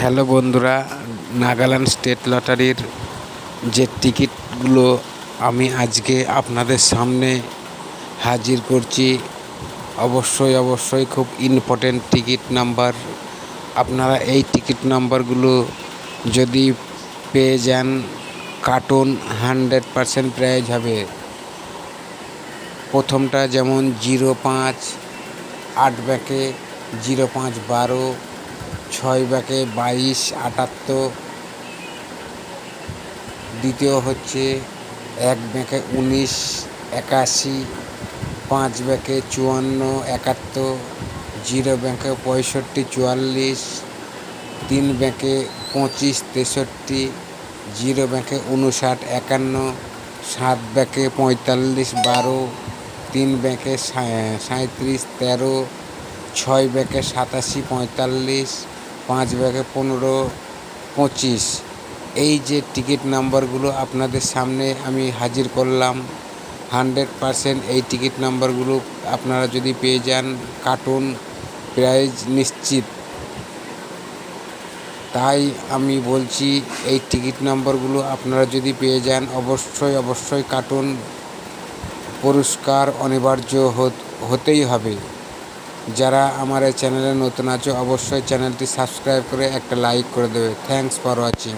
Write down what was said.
Hello বন্ধুরা, Nagaland state লটারির যে টিকিটগুলো আমি আজকে আপনাদের সামনে হাজির করছি। অবশ্যই খুব ইম্পর্টেন্ট টিকিট নাম্বার। আপনারা এই টিকিট নাম্বারগুলো যদি পেয়ে যান, কার্টুন 100% প্রাইজ হবে। প্রথমটা যেমন 05 8 ব্যাকে 05 12, 6 ব্যাকে 22 78। দ্বিতীয় হচ্ছে 1 ব্যাকে 19 81, 5 ব্যাকে 54 71, 0 ব্যাকে 65 44, 3 ব্যাকে 25 63, 0 ব্যাকে 59 51, 7 ব্যাকে 45 12, 3 ব্যাকে 37 13, 6 ব্যাকে 87 45, 5 ব্যাকে 15 25। এই যে টিকিট নাম্বারগুলো আপনাদের সামনে আমি হাজির করলাম, 100% এই টিকিট নাম্বারগুলো আপনারা যদি পেয়ে যান, কার্টুন প্রাইজ নিশ্চিত। তাই আমি বলছি, এই টিকিট নাম্বারগুলো আপনারা যদি পেয়ে যান, অবশ্যই কার্টুন পুরস্কার অনিবার্য হতেই হবে। যারা আমার এই চ্যানেলে নতুন আছো, অবশ্যই চ্যানেলটি সাবস্ক্রাইব করে একটা লাইক করে দেবে। Thanks for watching.